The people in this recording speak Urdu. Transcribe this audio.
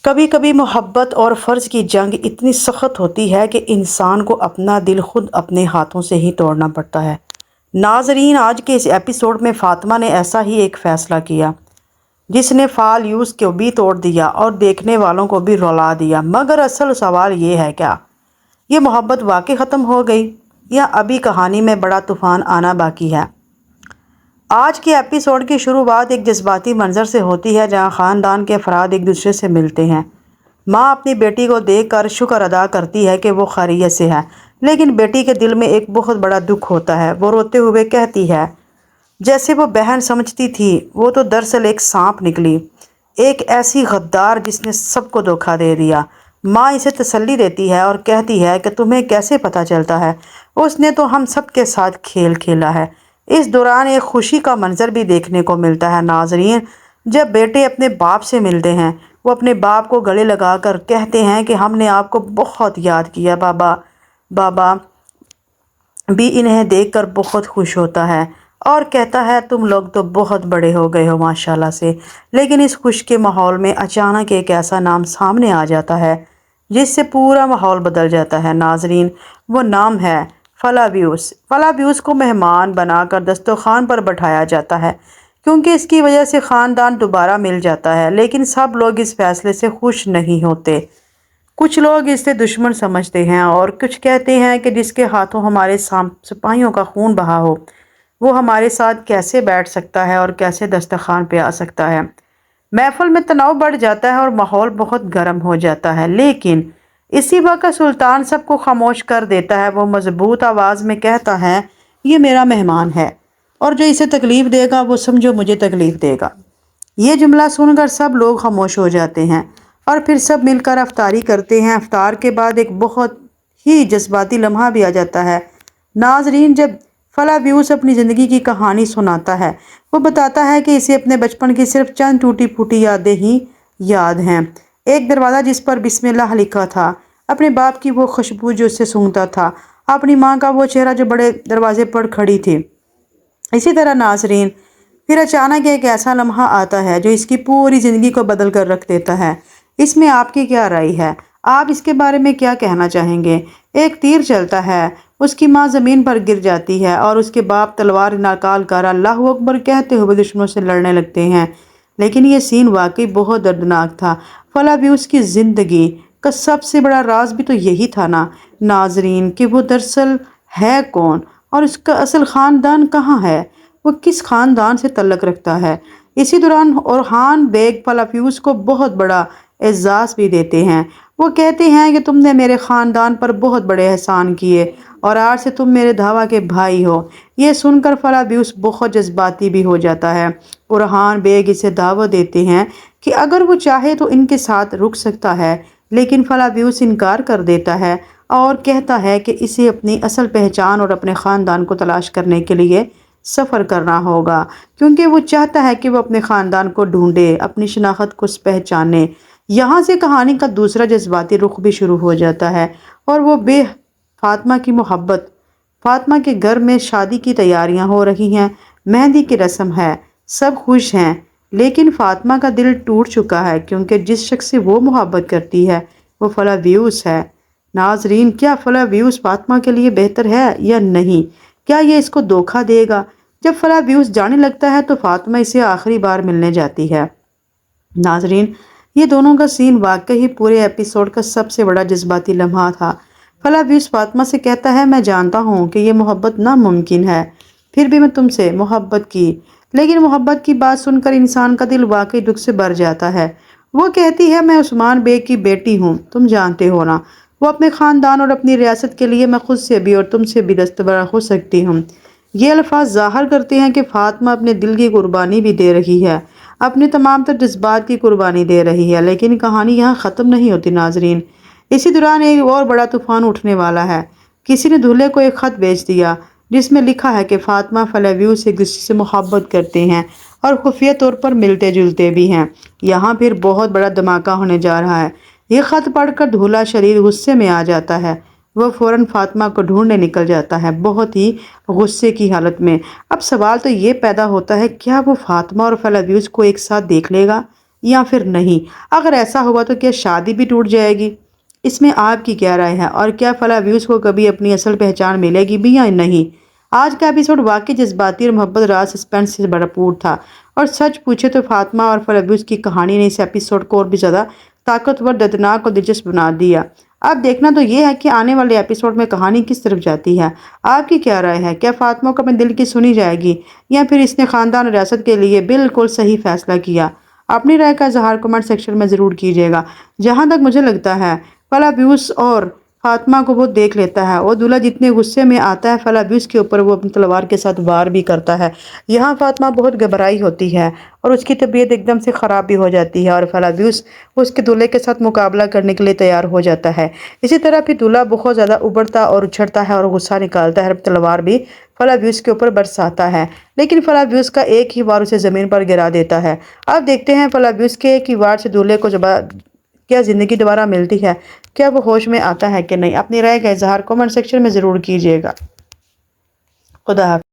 کبھی کبھی محبت اور فرض کی جنگ اتنی سخت ہوتی ہے کہ انسان کو اپنا دل خود اپنے ہاتھوں سے ہی توڑنا پڑتا ہے۔ ناظرین، آج کے اس ایپیسوڈ میں فاطمہ نے ایسا ہی ایک فیصلہ کیا جس نے فالیوس کو بھی توڑ دیا اور دیکھنے والوں کو بھی رلا دیا۔ مگر اصل سوال یہ ہے، کیا یہ محبت واقعی ختم ہو گئی یا ابھی کہانی میں بڑا طوفان آنا باقی ہے؟ آج کے ایپیسوڈ کی شروعات ایک جذباتی منظر سے ہوتی ہے جہاں خاندان کے افراد ایک دوسرے سے ملتے ہیں۔ ماں اپنی بیٹی کو دیکھ کر شکر ادا کرتی ہے کہ وہ خیریت سے ہے، لیکن بیٹی کے دل میں ایک بہت بڑا دکھ ہوتا ہے۔ وہ روتے ہوئے کہتی ہے، جیسے وہ بہن سمجھتی تھی، وہ تو دراصل ایک سانپ نکلی، ایک ایسی غدار جس نے سب کو دھوکہ دے دیا۔ ماں اسے تسلی دیتی ہے اور کہتی ہے کہ تمہیں کیسے پتہ چلتا ہے، اس نے تو ہم سب کے ساتھ کھیل کھیلا ہے۔ اس دوران ایک خوشی کا منظر بھی دیکھنے کو ملتا ہے۔ ناظرین، جب بیٹے اپنے باپ سے ملتے ہیں، وہ اپنے باپ کو گلے لگا کر کہتے ہیں کہ ہم نے آپ کو بہت یاد کیا بابا۔ بابا بھی انہیں دیکھ کر بہت خوش ہوتا ہے اور کہتا ہے، تم لوگ تو بہت بڑے ہو گئے ہو ماشاءاللہ سے۔ لیکن اس خوش کے ماحول میں اچانک ایک ایسا نام سامنے آ جاتا ہے جس سے پورا ماحول بدل جاتا ہے۔ ناظرین، وہ نام ہے فلاویوس۔ فلاویوس کو مہمان بنا کر دسترخوان پر بٹھایا جاتا ہے کیونکہ اس کی وجہ سے خاندان دوبارہ مل جاتا ہے، لیکن سب لوگ اس فیصلے سے خوش نہیں ہوتے۔ کچھ لوگ اسے دشمن سمجھتے ہیں اور کچھ کہتے ہیں کہ جس کے ہاتھوں ہمارے سپاہیوں کا خون بہا ہو، وہ ہمارے ساتھ کیسے بیٹھ سکتا ہے اور کیسے دسترخوان پہ آ سکتا ہے۔ محفل میں تناؤ بڑھ جاتا ہے اور ماحول بہت گرم ہو جاتا ہے، لیکن اسی وقت سلطان سب کو خاموش کر دیتا ہے۔ وہ مضبوط آواز میں کہتا ہے، یہ میرا مہمان ہے اور جو اسے تکلیف دے گا وہ سمجھو مجھے تکلیف دے گا۔ یہ جملہ سن کر سب لوگ خاموش ہو جاتے ہیں اور پھر سب مل کر افطاری کرتے ہیں۔ افطار کے بعد ایک بہت ہی جذباتی لمحہ بھی آ جاتا ہے۔ ناظرین، جب فلاویوس اپنی زندگی کی کہانی سناتا ہے، وہ بتاتا ہے کہ اسے اپنے بچپن کی صرف چند ٹوٹی پھوٹی یادیں ہی یاد ہیں۔ ایک دروازہ جس پر بسم اللہ لکھا تھا، اپنے باپ کی وہ خوشبو جو اسے سونگھتا تھا، اپنی ماں کا وہ چہرہ جو بڑے دروازے پر کھڑی تھی۔ اسی طرح ناظرین، پھر اچانک ایک ایسا لمحہ آتا ہے جو اس کی پوری زندگی کو بدل کر رکھ دیتا ہے۔ اس میں آپ کی کیا رائے ہے؟ آپ اس کے بارے میں کیا کہنا چاہیں گے؟ ایک تیر چلتا ہے، اس کی ماں زمین پر گر جاتی ہے اور اس کے باپ تلوار نکال کر اللہ اکبر کہتے ہوئے دشمنوں سے لڑنے لگتے ہیں۔ لیکن یہ سین واقعی بہت دردناک تھا۔ فلاویوس کی زندگی کا سب سے بڑا راز بھی تو یہی تھا نا ناظرین، کہ وہ دراصل ہے کون اور اس کا اصل خاندان کہاں ہے، وہ کس خاندان سے تعلق رکھتا ہے۔ اسی دوران اورہان بیگ فلاویوس کو بہت بڑا اعزاز بھی دیتے ہیں۔ وہ کہتے ہیں کہ تم نے میرے خاندان پر بہت بڑے احسان کیے اور آج سے تم میرے دعویٰ کے بھائی ہو۔ یہ سن کر فلاویوس بہت جذباتی بھی ہو جاتا ہے۔ اورہان بیگ اسے دعوت دیتے ہیں کہ اگر وہ چاہے تو ان کے ساتھ رک سکتا ہے، لیکن فلاویوس انکار کر دیتا ہے اور کہتا ہے کہ اسے اپنی اصل پہچان اور اپنے خاندان کو تلاش کرنے کے لیے سفر کرنا ہوگا، کیونکہ وہ چاہتا ہے کہ وہ اپنے خاندان کو ڈھونڈے، اپنی شناخت کو پہچانے۔ یہاں سے کہانی کا دوسرا جذباتی رخ بھی شروع ہو جاتا ہے اور وہ فاطمہ کی محبت۔ فاطمہ کے گھر میں شادی کی تیاریاں ہو رہی ہیں، مہندی کی رسم ہے، سب خوش ہیں، لیکن فاطمہ کا دل ٹوٹ چکا ہے کیونکہ جس شخص سے وہ محبت کرتی ہے وہ فلاویوس ہے۔ ناظرین، کیا فلاویوس فاطمہ کے لیے بہتر ہے یا نہیں؟ کیا یہ اس کو دھوکہ دے گا؟ جب فلاویوس جانے لگتا ہے تو فاطمہ اسے آخری بار ملنے جاتی ہے۔ ناظرین، یہ دونوں کا سین واقعی پورے ایپیسوڈ کا سب سے بڑا جذباتی لمحہ تھا۔ فلاویوس فاطمہ سے کہتا ہے، میں جانتا ہوں کہ یہ محبت ناممکن ہے، پھر بھی میں تم سے محبت کی۔ لیکن محبت کی بات سن کر انسان کا دل واقعی دکھ سے بھر جاتا ہے۔ وہ کہتی ہے، میں عثمان بیگ کی بیٹی ہوں، تم جانتے ہو نا، وہ اپنے خاندان اور اپنی ریاست کے لیے میں خود سے بھی اور تم سے بھی دستبردار ہو سکتی ہوں۔ یہ الفاظ ظاہر کرتے ہیں کہ فاطمہ اپنے دل کی قربانی بھی دے رہی ہے، اپنے تمام تر جذبات کی قربانی دے رہی ہے۔ لیکن کہانی یہاں ختم نہیں ہوتی ناظرین۔ اسی دوران ایک اور بڑا طوفان اٹھنے والا ہے۔ کسی نے دولہے کو ایک خط بھیج دیا جس میں لکھا ہے کہ فاطمہ فلاویوس ایک دوسرے سے محبت کرتے ہیں اور خفیہ طور پر ملتے جلتے بھی ہیں۔ یہاں پھر بہت بڑا دھماکہ ہونے جا رہا ہے۔ یہ خط پڑھ کر دولہا شدید غصے میں آ جاتا ہے۔ وہ فوراً فاطمہ کو ڈھونڈنے نکل جاتا ہے، بہت ہی غصے کی حالت میں۔ اب سوال تو یہ پیدا ہوتا ہے، کیا وہ فاطمہ اور فلاویوس کو ایک ساتھ دیکھ لے گا؟ یا پھر نہیں؟ اگر ایسا ہوا تو کیا شادی بھی ٹوٹ جائے گی؟ اس میں آپ کی کیا رائے ہے؟ اور کیا فلاویوز کو کبھی اپنی اصل پہچان ملے گی بھی یا نہیں؟ آج کا ایپیسوڈ واقعی جذباتی اور محبت راز سسپینس سے بھرپور تھا، اور سچ پوچھے تو فاطمہ اور فلاویوز کی کہانی نے اس ایپیسوڈ کو اور بھی زیادہ طاقتور، دردناک اور دلچسپ بنا دیا۔ اب دیکھنا تو یہ ہے کہ آنے والے ایپیسوڈ میں کہانی کس طرف جاتی ہے۔ آپ کی کیا رائے ہے؟ کیا فاطمہ کو اپنے دل کی سنی جائے گی، یا پھر اس نے خاندان اور ریاست کے لیے بالکل صحیح فیصلہ کیا؟ اپنی رائے کا اظہار کمنٹ سیکشن میں ضرور کیجیے گا۔ جہاں تک مجھے لگتا ہے فلاویوز اور فاطمہ کو وہ دیکھ لیتا ہے، اور دولہا جتنے غصے میں آتا ہے فلاویوز کے اوپر وہ اپنی تلوار کے ساتھ وار بھی کرتا ہے۔ یہاں فاطمہ بہت گھبرائی ہوتی ہے اور اس کی طبیعت ایک دم سے خراب بھی ہو جاتی ہے، اور فلاویوز اس کے دولہے کے ساتھ مقابلہ کرنے کے لیے تیار ہو جاتا ہے۔ اسی طرح پھر دولہا بہت زیادہ ابھرتا اور اچھڑتا ہے اور غصہ نکالتا ہے، تلوار بھی فلاویوز کے اوپر برساتا ہے، لیکن فلاویوز کا ایک ہی وار اسے زمین پر گرا دیتا ہے۔ اب دیکھتے ہیں فلاویوز کے ایک ہی وار سے دولہے کو کیا زندگی دوبارہ ملتی ہے، کیا وہ ہوش میں آتا ہے کہ نہیں؟ اپنی رائے کا اظہار کمنٹ سیکشن میں ضرور کیجیے گا۔ خدا حافظ۔